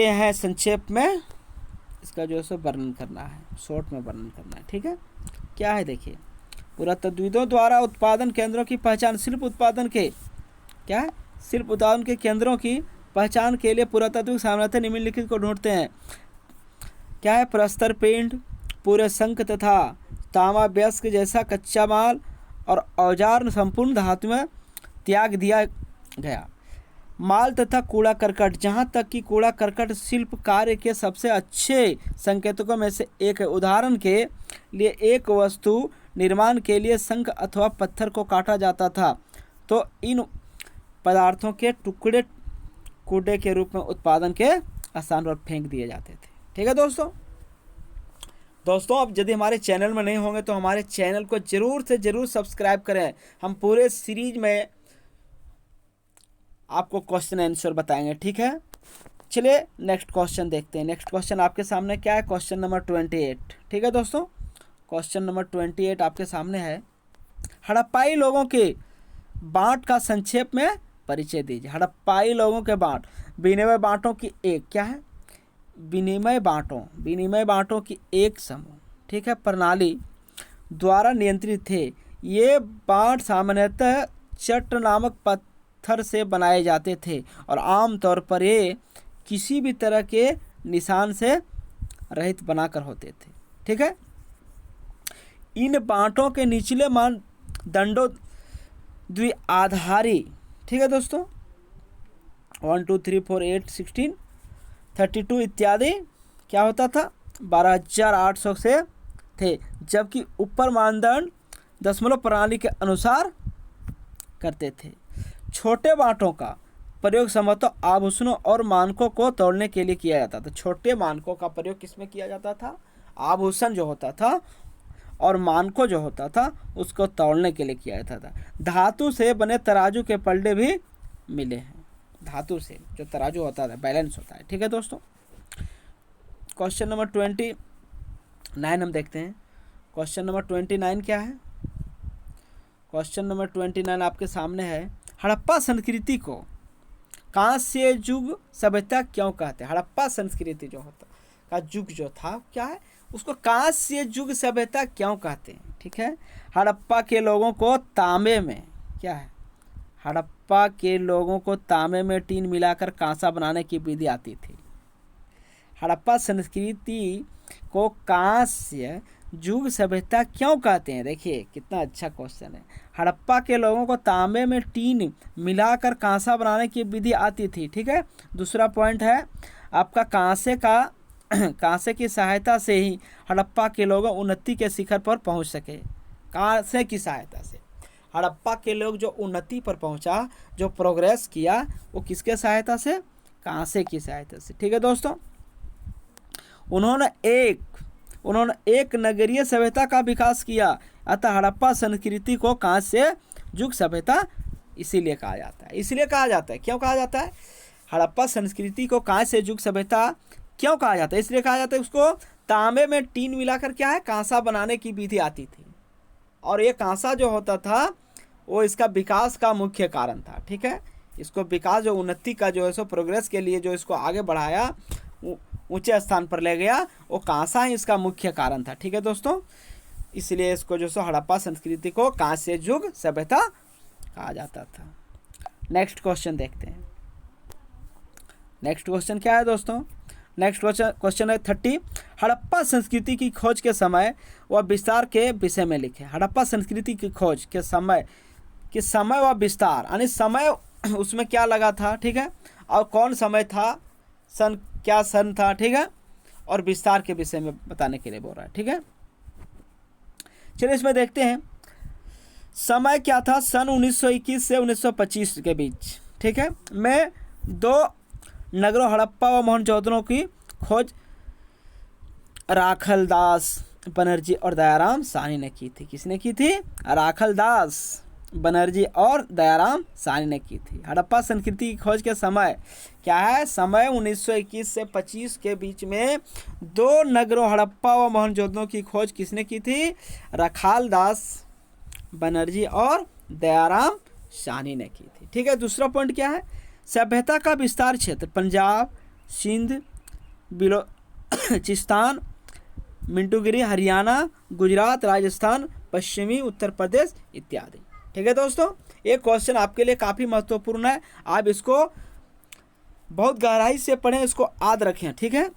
हैं। संक्षेप में इसका जो है वर्णन करना है, शॉर्ट में वर्णन करना है। ठीक है, क्या है देखिए, पुरातत्विदों द्वारा उत्पादन केंद्रों की पहचान शिल्प उत्पादन के केंद्रों की पहचान के लिए पुरातत्विक सामान्यतः निम्नलिखित को ढूंढते हैं। क्या है, प्रस्तर पिंड, पूरे शंख तथा तांबा वयस्क जैसा कच्चा माल और औजार संपूर्ण धातु में त्याग दिया गया माल तथा कूड़ा करकट। जहाँ तक कि कूड़ा करकट शिल्प कार्य के सबसे अच्छे संकेतकों में से एक है। उदाहरण के लिए एक वस्तु निर्माण के लिए शंख अथवा पत्थर को काटा जाता था तो इन पदार्थों के टुकड़े कूड़े के रूप में उत्पादन के स्थान पर फेंक दिए जाते थे। ठीक है दोस्तों, अब यदि हमारे चैनल में नहीं होंगे तो हमारे चैनल को ज़रूर से ज़रूर सब्सक्राइब करें। हम पूरे सीरीज में आपको क्वेश्चन आंसर बताएंगे। ठीक है, चलिए नेक्स्ट क्वेश्चन देखते हैं। नेक्स्ट क्वेश्चन आपके सामने क्या है, क्वेश्चन नंबर 28। ठीक है दोस्तों, क्वेश्चन नंबर 28 आपके सामने है, हड़प्पाई लोगों के बाँट का संक्षेप में परिचय दीजिए। हड़प्पाई लोगों के बाँट, विनिमय बाँटों की एक क्या है, विनिमय बाँटों की एक समूह, ठीक है, प्रणाली द्वारा नियंत्रित थे। ये बाँट सामान्यतः चट नामक पत्थर से बनाए जाते थे और आमतौर पर ये किसी भी तरह के निशान से रहित बनाकर होते थे। ठीक है, इन बाँटों के निचले दंडो द्विआधारी, ठीक है दोस्तों, 1 2 3 4 8 16 32 इत्यादि क्या होता था 12,800 से थे, जबकि ऊपर मानदंड दशमलव प्रणाली के अनुसार करते थे। छोटे बांटों का प्रयोग संभवतः आभूषणों और मानकों को तोड़ने के लिए किया जाता था। छोटे मानकों का प्रयोग किसमें किया जाता था? आभूषण जो होता था और मानकों जो होता था उसको तोड़ने के लिए किया जाता था। धातु से बने तराजू के पलड़े भी मिले हैं। धातु से जो तराजू होता है बैलेंस होता है, ठीक है दोस्तों। क्वेश्चन नंबर 29 हम देखते हैं। क्वेश्चन नंबर 29 क्या है? क्वेश्चन नंबर 29 आपके सामने है। हड़प्पा संस्कृति को कांस्य युग सभ्यता क्यों कहते हैं? हड़प्पा संस्कृति जो होता का युग जो था क्या है, उसको कांस्य युग सभ्यता क्यों कहते हैं? ठीक है, हड़प्पा के लोगों को तांबे में क्या है, हड़प्पा के लोगों को तांबे में टीन मिलाकर कांसा बनाने की विधि आती थी। हड़प्पा संस्कृति को कांस्य युग सभ्यता क्यों कहते हैं? देखिए कितना अच्छा क्वेश्चन है। हड़प्पा के लोगों को तांबे में टीन मिलाकर कांसा बनाने की विधि आती थी, ठीक है। दूसरा पॉइंट है आपका कांसे की सहायता से ही हड़प्पा के लोग उन्नति के शिखर पर पहुंच सके। कांसे की सहायता से हड़प्पा के लोग जो उन्नति पर पहुंचा, जो प्रोग्रेस किया, वो किसके सहायता से? कांसे की सहायता से, ठीक है दोस्तों। उन्होंने एक नगरीय सभ्यता का विकास किया, अतः हड़प्पा संस्कृति को कांस्य युग सभ्यता इसीलिए कहा जाता है। इसलिए कहा जाता है, क्यों कहा जाता है? हड़प्पा संस्कृति को कांस्य युग सभ्यता क्यों कहा जाता है? इसलिए कहा जाता है उसको तांबे में टीन मिलाकर क्या है, कांसा बनाने की विधि आती थी, और ये कांसा जो होता था वो इसका विकास का मुख्य कारण था, ठीक है। इसको विकास जो उन्नति का जो है सो प्रोग्रेस के लिए जो इसको आगे बढ़ाया, ऊंचे स्थान पर ले गया, वो कांसा ही इसका मुख्य कारण था, ठीक है दोस्तों। इसलिए इसको जो सो हड़प्पा संस्कृति को कांस्य युग सभ्यता कहा जाता था। नेक्स्ट क्वेश्चन देखते हैं। नेक्स्ट क्वेश्चन क्या है दोस्तों? नेक्स्ट क्वेश्चन है 30। हड़प्पा संस्कृति की खोज के समय व विस्तार के विषय में लिखे। हड़प्पा संस्कृति की खोज के समय व विस्तार, यानी समय उसमें क्या लगा था, ठीक है, और कौन समय था, क्या सन था, ठीक है, और विस्तार के विषय में बताने के लिए बोल रहा है, ठीक है। चलिए इसमें देखते हैं। समय क्या था? सन 1921 से 1925 के बीच, ठीक है, में 2 नगरों हड़प्पा व मोहनजोदड़ो की खोज राखलदास बनर्जी और दयाराम साहनी ने की थी। किसने की थी? राखलदास बनर्जी और दयाराम साहनी ने की थी। हड़प्पा संस्कृति की खोज के समय क्या है? समय 1921 से 25 के बीच में 2 नगरों हड़प्पा व मोहनजोदड़ो की खोज किसने की थी? राखालदास बनर्जी और दयाराम साहनी ने की थी, ठीक है। दूसरा पॉइंट क्या है? सभ्यता का विस्तार क्षेत्र पंजाब, सिंध, बलोचिस्तान, मिंटूगिरी, हरियाणा, गुजरात, राजस्थान, पश्चिमी उत्तर प्रदेश इत्यादि, ठीक है दोस्तों। ये क्वेश्चन आपके लिए काफ़ी महत्वपूर्ण है, आप इसको बहुत गहराई से पढ़ें, इसको याद रखें, ठीक है।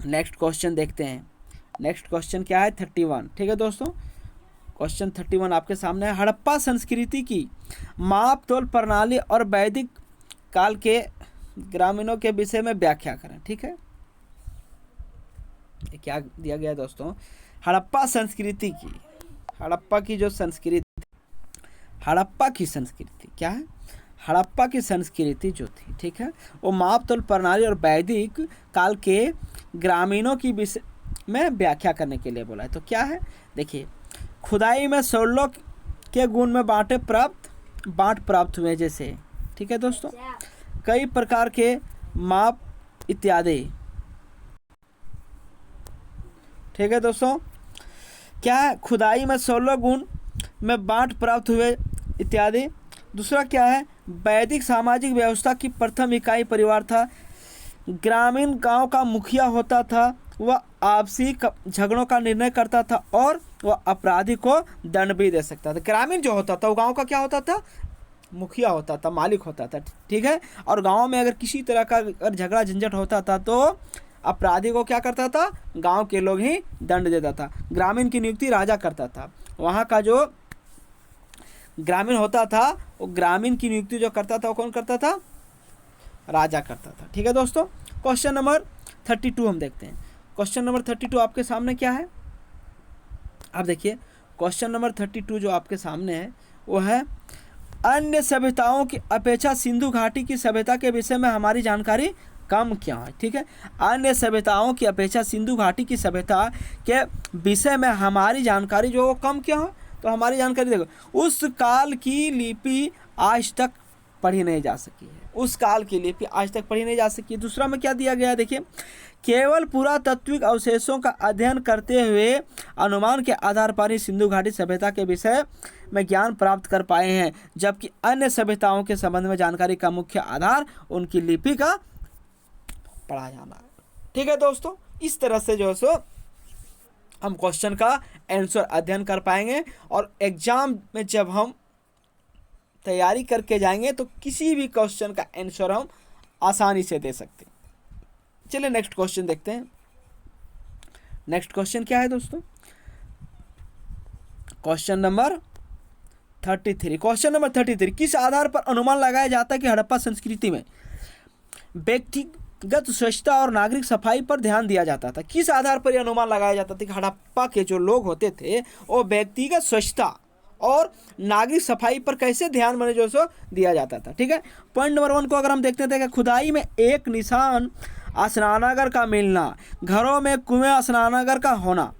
नेक्स्ट क्वेश्चन देखते हैं। नेक्स्ट क्वेश्चन क्या है? 31, ठीक है दोस्तों। क्वेश्चन 31 आपके सामने है। हड़प्पा संस्कृति की माप तोल प्रणाली और वैदिक काल के ग्रामीणों के विषय में व्याख्या करें, ठीक है। क्या दिया गया दोस्तों? हड़प्पा संस्कृति की, हड़प्पा की जो संस्कृति, हड़प्पा की संस्कृति क्या है? हड़प्पा की संस्कृति जो थी, ठीक है, वो माप तोल प्रणाली और वैदिक काल के ग्रामीणों की विषय में व्याख्या करने के लिए बोला है। तो क्या है? देखिए, खुदाई में 16 के गुण में बांट प्राप्त हुए जैसे, ठीक है दोस्तों, कई प्रकार के माप इत्यादि, ठीक है दोस्तों। क्या है? खुदाई में 16 गुण में बांट प्राप्त हुए इत्यादि। दूसरा क्या है? वैदिक सामाजिक व्यवस्था की प्रथम इकाई परिवार था। ग्रामीण गांव का मुखिया होता था, वह आपसी झगड़ों का निर्णय करता था और वह अपराधी को दंड भी दे सकता था। ग्रामीण जो होता था वो गांव का क्या होता था? मुखिया होता था, मालिक होता था, ठीक है। और गांव में अगर किसी तरह का अगर झगड़ा झंझट होता था तो अपराधी को क्या करता था? गांव के लोग ही दंड देता था। ग्रामीण की नियुक्ति राजा करता था। वहाँ का जो ग्रामीण होता था, वो ग्रामीण की नियुक्ति जो करता था वो कौन करता था? राजा करता था। ठीक है दोस्तों, क्वेश्चन नंबर 32 हम देखते हैं। क्वेश्चन नंबर 32 आपके सामने क्या है? आप देखिए, क्वेश्चन नंबर 32 जो आपके सामने है वो है, अन्य सभ्यताओं की अपेक्षा सिंधु घाटी की सभ्यता के विषय में हमारी जानकारी कम क्यों है? ठीक है, अन्य सभ्यताओं की अपेक्षा सिंधु घाटी की सभ्यता के विषय में हमारी जानकारी जो वो कम क्यों है? तो हमारी जानकारी देखो, उस काल की लिपि आज तक पढ़ी नहीं जा सकी है, उस काल की लिपि आज तक पढ़ी नहीं जा सकी। दूसरा में क्या दिया गया है? देखिए, केवल पुरातात्विक अवशेषों का अध्ययन करते हुए अनुमान के आधार पर ही सिंधु घाटी सभ्यता के विषय में ज्ञान प्राप्त कर पाए हैं, जबकि अन्य सभ्यताओं के संबंध में जानकारी का मुख्य आधार उनकी लिपि का पढ़ा जाना है। ठीक है दोस्तों, इस तरह से जो है सो हम क्वेश्चन का आंसर अध्ययन कर पाएंगे, और एग्जाम में जब हम तैयारी करके जाएंगे तो किसी भी क्वेश्चन का आंसर हम आसानी से दे सकते हैं। चलिए नेक्स्ट क्वेश्चन देखते हैं। नेक्स्ट क्वेश्चन क्या है दोस्तों? Question number 33। क्वेश्चन नंबर 33, किस आधार पर अनुमान लगाया जाता है कि हड़प्पा संस्कृति में व्यक्तिगत स्वच्छता और नागरिक सफाई पर ध्यान दिया जाता था? किस आधार पर यह अनुमान लगाया जाता था कि हड़प्पा के जो लोग होते थे वो व्यक्तिगत स्वच्छता और नागरिक सफाई पर कैसे ध्यान में जो सो दिया जाता था? ठीक है, पॉइंट नंबर 1 को अगर हम देखते थे कि खुदाई में एक निशान स्नानागार का मिलना, घरों में कुएं स्नानागार का होना।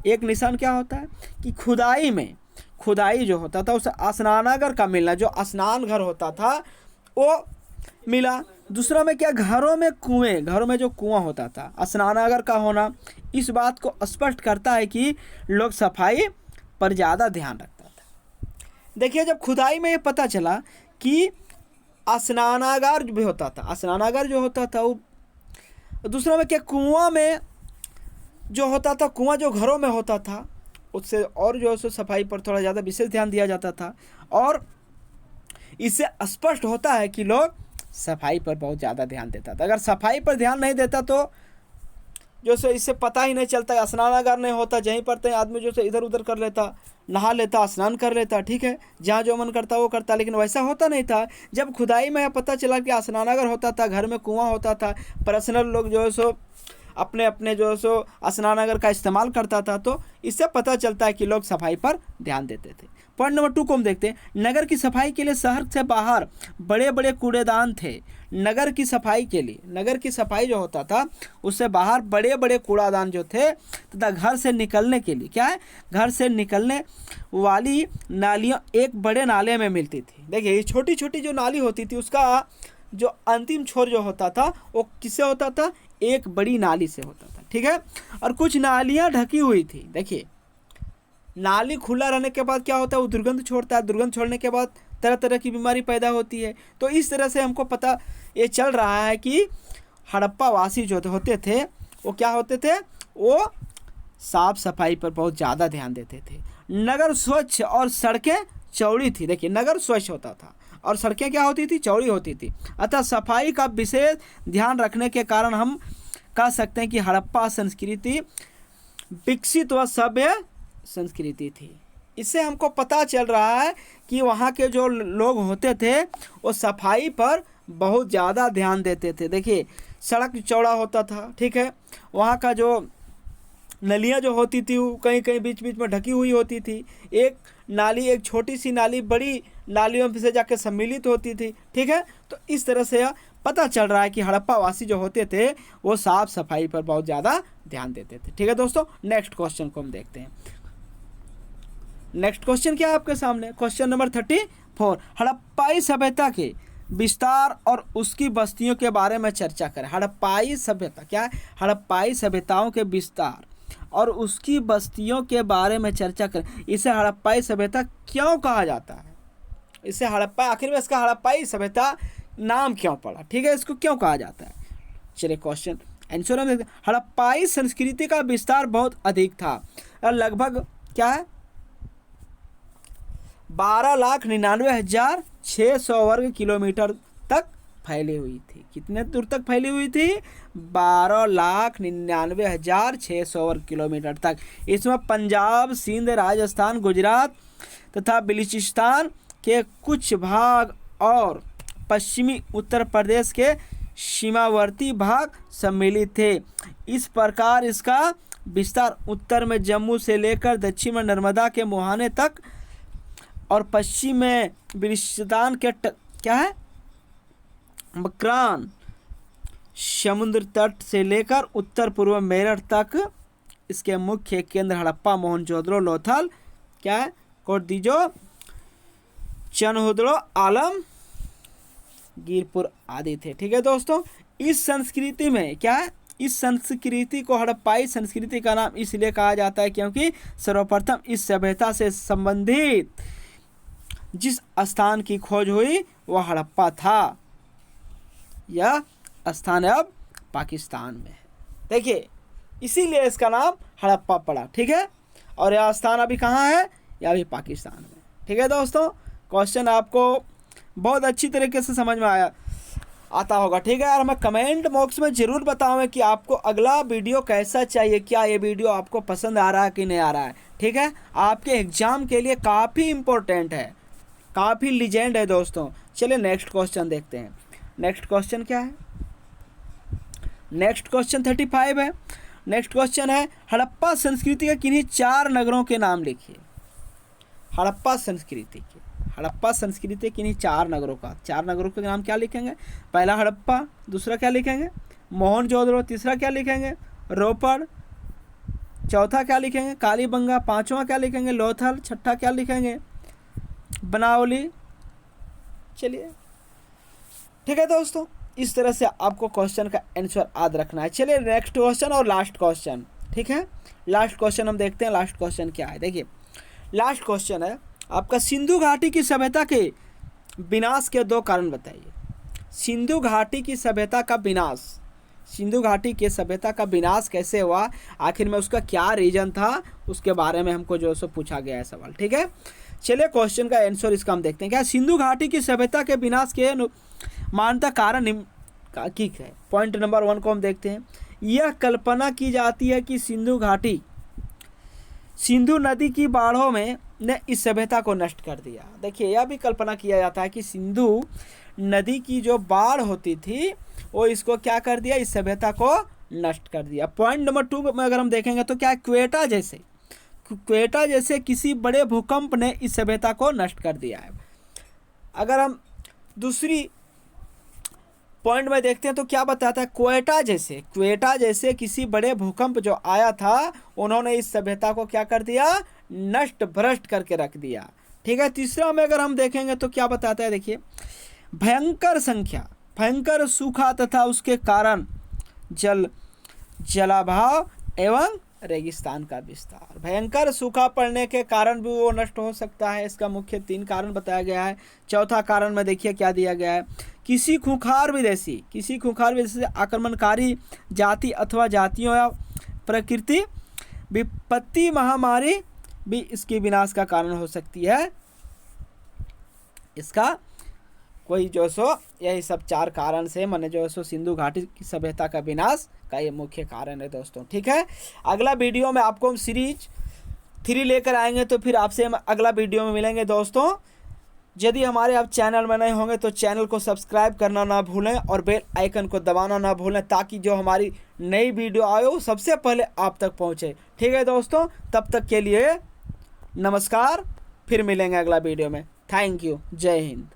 एक निशान क्या होता है कि खुदाई में, खुदाई जो होता था उसे स्नानागार का मिलना, जो स्नान घर होता था वो मिला। दूसरा में क्या, घरों में कुएं, घरों में जो कुआं होता था, स्नानागार का होना। इस बात को स्पष्ट करता है कि लोग सफाई पर ज़्यादा ध्यान रखता था। देखिए, जब खुदाई में ये पता चला कि स्नानागार भी होता था, स्नानागार जो होता था वो, दूसरा में क्या, कुआं में जो होता था, कुआं जो घरों में होता था उससे और जो है सो सफाई पर थोड़ा ज़्यादा विशेष ध्यान दिया जाता था, और इससे स्पष्ट होता है कि लोग सफाई पर बहुत ज़्यादा ध्यान देता था। अगर सफाई पर ध्यान नहीं देता तो जो सो इससे पता ही नहीं चलता, स्नानागार नहीं होता, जहीं पर तहीं आदमी जो से इधर उधर कर लेता, नहा लेता, स्नान कर लेता। ठीक है, जहाँ जो मन करता वो करता, लेकिन वैसा होता नहीं था। जब खुदाई में पता चला कि स्नानागार होता था, घर में कुआं होता था, पर्सनल लोग जो है सो अपने अपने जो है सो स्नानागार का इस्तेमाल करता था, तो इससे पता चलता है कि लोग सफाई पर ध्यान देते थे। पॉइंट नंबर 2 को हम देखते हैं। नगर की सफाई के लिए शहर से बाहर बड़े बड़े कूड़ेदान थे। नगर की सफाई के लिए, नगर की सफाई जो होता था उससे बाहर बड़े बड़े कूड़ादान जो थे, तथा घर से निकलने के लिए क्या है, घर से निकलने वाली नालियाँ एक बड़े नाले में मिलती थी। देखिए, ये छोटी छोटी जो नाली होती थी उसका जो अंतिम छोर जो होता था वो किससे होता था? एक बड़ी नाली से होता था। ठीक है, और कुछ नालियाँ ढकी हुई थी। देखिए, नाली खुला रहने के बाद क्या होता है, वो दुर्गंध छोड़ता है, दुर्गंध छोड़ने के बाद तरह तरह की बीमारी पैदा होती है। तो इस तरह से हमको पता ये चल रहा है कि हड़प्पा वासी जो होते थे वो क्या होते थे, वो साफ सफाई पर बहुत ज़्यादा ध्यान देते थे। नगर स्वच्छ और सड़कें चौड़ी थी। देखिए, नगर स्वच्छ होता था और सड़कें क्या होती थी, चौड़ी होती थी। अतः सफाई का विशेष ध्यान रखने के कारण हम कह सकते हैं कि हड़प्पा संस्कृति विकसित व सभ्य संस्कृति थी। इससे हमको पता चल रहा है कि वहाँ के जो लोग होते थे वो सफाई पर बहुत ज़्यादा ध्यान देते थे। देखिए, सड़क चौड़ा होता था। ठीक है, वहाँ का जो नलियाँ जो होती थी वो कहीं कहीं बीच बीच में ढकी हुई होती थी। एक नाली, एक छोटी सी नाली बड़ी नालियों से जाकर सम्मिलित होती थी। ठीक है, तो इस तरह से पता चल रहा है कि हड़प्पा वासी जो होते थे वो साफ सफाई पर बहुत ज़्यादा ध्यान देते थे। ठीक है दोस्तों, नेक्स्ट क्वेश्चन को हम देखते हैं। नेक्स्ट क्वेश्चन क्या है आपके सामने? क्वेश्चन नंबर 34, हड़प्पाई सभ्यता के विस्तार और उसकी बस्तियों के बारे में चर्चा करें। हड़प्पाई सभ्यता क्या है? हड़प्पाई सभ्यताओं के विस्तार और उसकी बस्तियों के बारे में चर्चा करें। इसे हड़प्पाई सभ्यता क्यों कहा जाता है? इसे हड़प्पा, आखिर में इसका हड़प्पाई सभ्यता नाम क्यों पड़ा? ठीक है, इसको क्यों कहा जाता है? चलिए क्वेश्चन आंसर हम देखते हैं। हड़प्पाई संस्कृति का विस्तार बहुत अधिक था, लगभग क्या है, 12,99,600 वर्ग किलोमीटर तक फैली हुई थी। कितने दूर तक फैली हुई थी? 12,99,600 वर्ग किलोमीटर तक। इसमें पंजाब, सिंध, राजस्थान, गुजरात तथा बलूचिस्तान के कुछ भाग और पश्चिमी उत्तर प्रदेश के सीमावर्ती भाग सम्मिलित थे। इस प्रकार इसका विस्तार उत्तर में जम्मू से लेकर दक्षिण में नर्मदा के मुहाने तक और पश्चिम में बलूचिस्तान के क्या है मकरान समुद्र तट से लेकर उत्तर पूर्व मेरठ तक। इसके मुख्य केंद्र हड़प्पा, मोहनजोदड़ो, लोथल क्या है कोटदीजो, चनहुदड़ो, आलम गिरपुर आदि थे। ठीक है दोस्तों, इस संस्कृति में क्या है, इस संस्कृति को हड़प्पाई संस्कृति का नाम इसलिए कहा जाता है क्योंकि सर्वप्रथम इस सभ्यता से संबंधित जिस स्थान की खोज हुई वह हड़प्पा था। यह स्थान अब पाकिस्तान में है। देखिए इसीलिए इसका नाम हड़प्पा पड़ा। ठीक है, और यह स्थान अभी कहाँ है, यह भी पाकिस्तान में। ठीक है दोस्तों, क्वेश्चन आपको बहुत अच्छी तरीके से समझ में आता होगा। ठीक है, और हमें कमेंट बॉक्स में ज़रूर बताओ कि आपको अगला वीडियो कैसा चाहिए, क्या ये वीडियो आपको पसंद आ रहा है कि नहीं आ रहा है। ठीक है, आपके एग्ज़ाम के लिए काफ़ी इम्पोर्टेंट है, काफ़ी लीजेंड है दोस्तों। चलिए नेक्स्ट क्वेश्चन देखते हैं। नेक्स्ट क्वेश्चन क्या है, नेक्स्ट क्वेश्चन 35 है। नेक्स्ट क्वेश्चन है हड़प्पा संस्कृति के किन्हीं 4 नगरों के नाम लिखिए। हड़प्पा संस्कृति के किन्हीं 4 नगरों के नाम क्या लिखेंगे। पहला हड़प्पा, दूसरा क्या लिखेंगे मोहनजोदड़ो, तीसरा क्या लिखेंगे रोपड़, चौथा क्या लिखेंगे कालीबंगा, पांचवा क्या लिखेंगे लोथल, छठा क्या लिखेंगे बनावली। चलिए ठीक है दोस्तों, इस तरह से आपको क्वेश्चन का आंसर याद रखना है। चलिए नेक्स्ट क्वेश्चन और लास्ट क्वेश्चन। ठीक है, लास्ट क्वेश्चन हम देखते हैं। लास्ट क्वेश्चन क्या है, देखिए लास्ट क्वेश्चन है आपका सिंधु घाटी की सभ्यता के विनाश के 2 कारण बताइए। सिंधु घाटी की सभ्यता का विनाश, सिंधु घाटी के सभ्यता का विनाश कैसे हुआ, आखिर में उसका क्या रीजन था, उसके बारे में हमको जो सो पूछा गया है सवाल। ठीक है, चलिए क्वेश्चन का आंसर इसका हम देखते हैं। क्या सिंधु घाटी की सभ्यता के विनाश के मानता कारण की है। पॉइंट नंबर 1 को हम देखते हैं। यह कल्पना की जाती है कि सिंधु घाटी सिंधु नदी की बाढ़ों में ने इस सभ्यता को नष्ट कर दिया। देखिए यह भी कल्पना किया जाता है कि सिंधु नदी की जो बाढ़ होती थी वो इसको क्या कर दिया, इस सभ्यता को नष्ट कर दिया। पॉइंट नंबर 2 में अगर हम देखेंगे तो क्या क्वेटा जैसे किसी बड़े भूकंप ने इस सभ्यता को नष्ट कर दिया है। अगर हम दूसरी पॉइंट में देखते हैं तो क्या बताता है, क्वेटा जैसे किसी बड़े भूकंप जो आया था उन्होंने इस सभ्यता को क्या कर दिया, नष्ट भ्रष्ट करके रख दिया। ठीक है, तीसरा में अगर हम देखेंगे तो क्या बताता है, देखिए भयंकर सूखा तथा उसके कारण जलाभाव एवं रेगिस्तान का विस्तार। भयंकर सूखा पड़ने के कारण भी वो नष्ट हो सकता है, इसका मुख्य 3 कारण बताया गया है। चौथा कारण में देखिए क्या दिया गया है, किसी खूंखार विदेशी आक्रमणकारी जाति अथवा जातियों या प्रकृति विपत्ति महामारी भी इसके विनाश का कारण हो सकती है। इसका कोई जो सो यही सब 4 कारण से मैंने जो सो सिंधु घाटी की सभ्यता का विनाश का ये मुख्य कारण है दोस्तों। ठीक है, अगला वीडियो में आपको हम सीरीज 3 लेकर आएंगे, तो फिर आपसे हम अगला वीडियो में मिलेंगे दोस्तों। यदि हमारे आप चैनल में नए होंगे तो चैनल को सब्सक्राइब करना ना भूलें और बेल आइकन को दबाना ना भूलें, ताकि जो हमारी नई वीडियो आए वो सबसे पहले आप तक पहुँचे। ठीक है दोस्तों, तब तक के लिए नमस्कार, फिर मिलेंगे अगला वीडियो में। थैंक यू, जय हिंद।